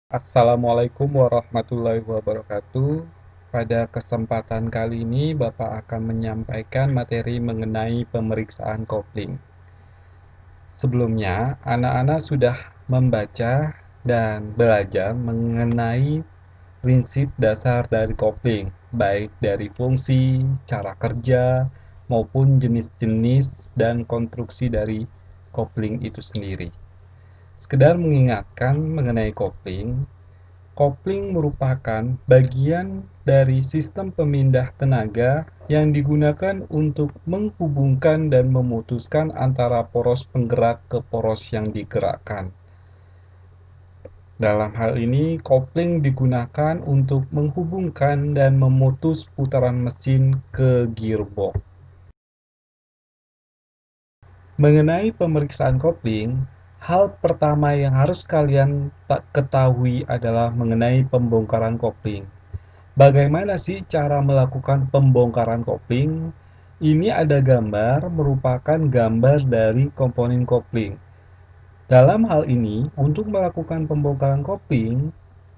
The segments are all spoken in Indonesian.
Assalamualaikum warahmatullahi wabarakatuh. Pada kesempatan kali ini, Bapak akan menyampaikan materi mengenai pemeriksaan kopling. Sebelumnya, anak-anak sudah membaca dan belajar mengenai prinsip dasar dari kopling, baik dari fungsi, cara kerja, maupun jenis-jenis dan konstruksi dari kopling itu sendiri. Sekedar mengingatkan mengenai kopling, kopling merupakan bagian dari sistem pemindah tenaga yang digunakan untuk menghubungkan dan memutuskan antara poros penggerak ke poros yang digerakkan. Dalam hal ini, kopling digunakan untuk menghubungkan dan memutus putaran mesin ke gearbox. Mengenai pemeriksaan kopling, hal pertama yang harus kalian ketahui adalah mengenai pembongkaran kopling. Bagaimana sih cara melakukan pembongkaran kopling? Ini ada gambar merupakan gambar dari komponen kopling. Dalam hal ini, untuk melakukan pembongkaran kopling,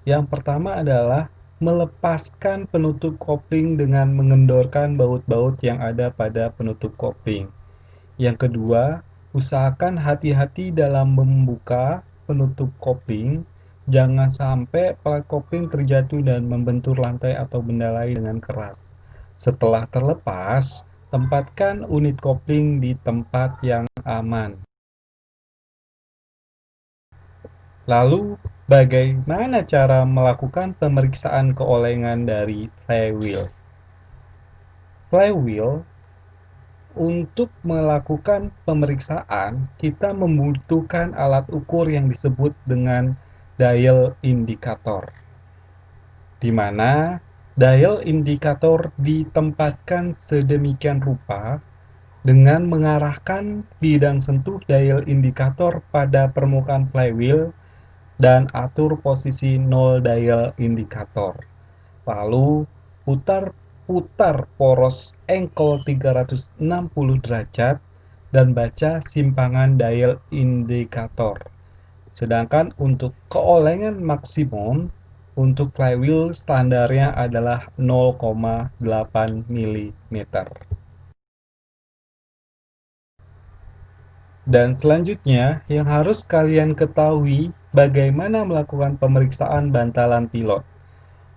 yang pertama adalah melepaskan penutup kopling dengan mengendorkan baut-baut yang ada pada penutup kopling. Yang kedua, usahakan hati-hati dalam membuka penutup kopling. Jangan sampai pelat kopling terjatuh dan membentur lantai atau benda lain dengan keras. Setelah terlepas, tempatkan unit kopling di tempat yang aman. Lalu, bagaimana cara melakukan pemeriksaan keolengan dari flywheel? Flywheel, untuk melakukan pemeriksaan, kita membutuhkan alat ukur yang disebut dengan dial indikator, di mana dial indikator ditempatkan sedemikian rupa dengan mengarahkan bidang sentuh dial indikator pada permukaan flywheel dan atur posisi 0 dial indikator. Lalu putar poros engkol 360 derajat dan baca simpangan dial indikator. Sedangkan untuk keolengan maksimum untuk flywheel standarnya adalah 0,8 mm. Dan selanjutnya yang harus kalian ketahui bagaimana melakukan pemeriksaan bantalan pilot.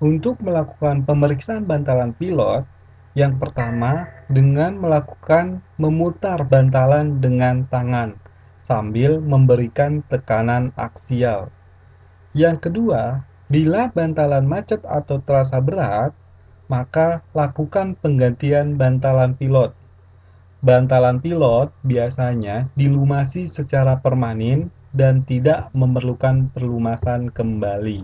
Untuk melakukan pemeriksaan bantalan pilot, yang pertama dengan melakukan memutar bantalan dengan tangan sambil memberikan tekanan aksial. Yang kedua, bila bantalan macet atau terasa berat, maka lakukan penggantian bantalan pilot. Bantalan pilot biasanya dilumasi secara permanen dan tidak memerlukan perlumasan kembali.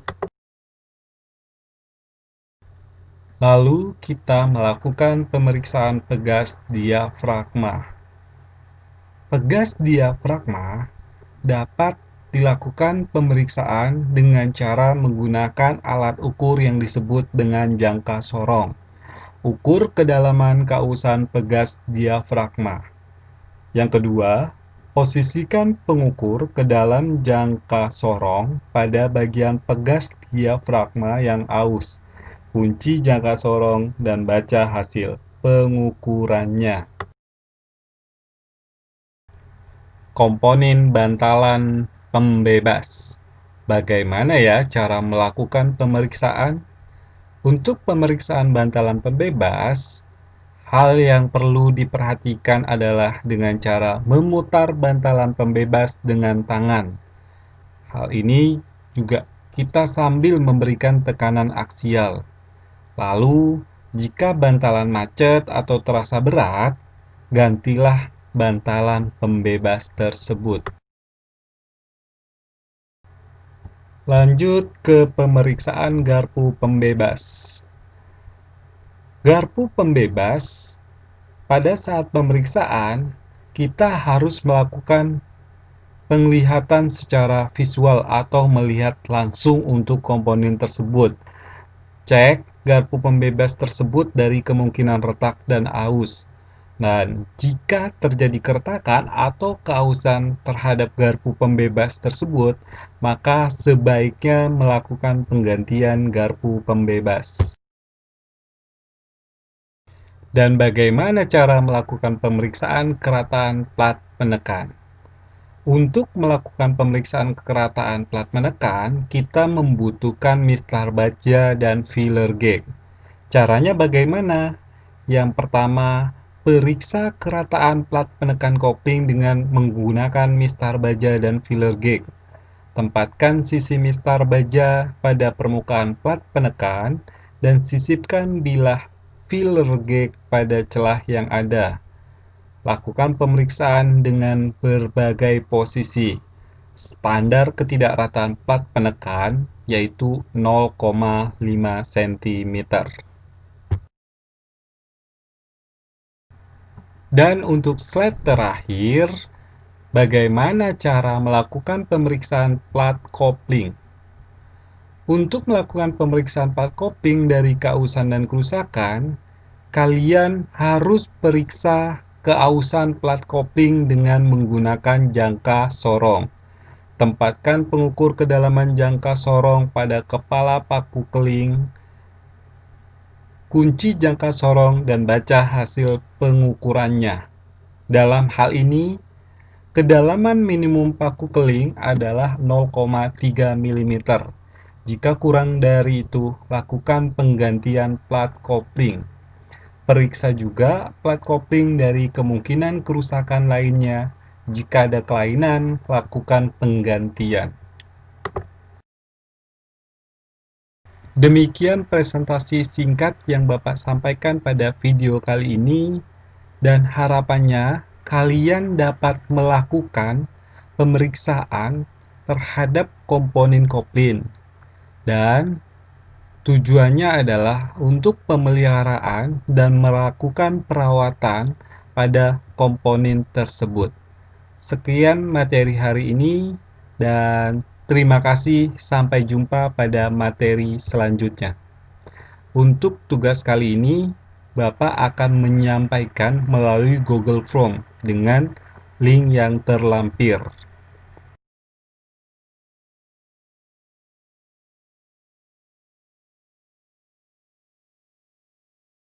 Lalu kita melakukan pemeriksaan pegas diafragma. Pegas diafragma dapat dilakukan pemeriksaan dengan cara menggunakan alat ukur yang disebut dengan jangka sorong. Ukur kedalaman kausan pegas diafragma. Yang kedua, posisikan pengukur ke dalam jangka sorong pada bagian pegas diafragma yang aus. Kunci jangka sorong dan baca hasil pengukurannya. Komponen bantalan pembebas. Bagaimana ya cara melakukan pemeriksaan? Untuk pemeriksaan bantalan pembebas, hal yang perlu diperhatikan adalah dengan cara memutar bantalan pembebas dengan tangan. Hal ini juga kita sambil memberikan tekanan aksial. Lalu, jika bantalan macet atau terasa berat, gantilah bantalan pembebas tersebut. Lanjut ke pemeriksaan garpu pembebas. Garpu pembebas, pada saat pemeriksaan, kita harus melakukan penglihatan secara visual atau melihat langsung untuk komponen tersebut. Cek garpu pembebas tersebut dari kemungkinan retak dan aus. Dan jika terjadi keretakan atau keausan terhadap garpu pembebas tersebut, maka sebaiknya melakukan penggantian garpu pembebas. Dan bagaimana cara melakukan pemeriksaan kerataan plat penekan? Untuk melakukan pemeriksaan kerataan plat menekan, kita membutuhkan mistar baja dan feeler gauge. Caranya bagaimana? Yang pertama, periksa kerataan plat penekan kopling dengan menggunakan mistar baja dan feeler gauge. Tempatkan sisi mistar baja pada permukaan plat penekan dan sisipkan bilah feeler gauge pada celah yang ada. Lakukan pemeriksaan dengan berbagai posisi. Standar ketidakrataan plat penekan yaitu 0,5 cm. Dan untuk slide terakhir, bagaimana cara melakukan pemeriksaan plat kopling? Untuk melakukan pemeriksaan plat kopling dari keausan dan kerusakan, kalian harus periksa keausan plat kopling dengan menggunakan jangka sorong. Tempatkan pengukur kedalaman jangka sorong pada kepala paku keling, kunci jangka sorong, dan baca hasil pengukurannya. Dalam hal ini, kedalaman minimum paku keling adalah 0,3 mm. Jika kurang dari itu, lakukan penggantian plat kopling. Periksa juga plat kopling dari kemungkinan kerusakan lainnya. Jika ada kelainan, lakukan penggantian. Demikian presentasi singkat yang Bapak sampaikan pada video kali ini, dan harapannya kalian dapat melakukan pemeriksaan terhadap komponen kopling, dan tujuannya adalah untuk pemeliharaan dan melakukan perawatan pada komponen tersebut. Sekian materi hari ini, dan terima kasih. Sampai jumpa pada materi selanjutnya. Untuk tugas kali ini, Bapak akan menyampaikan melalui Google Form dengan link yang terlampir.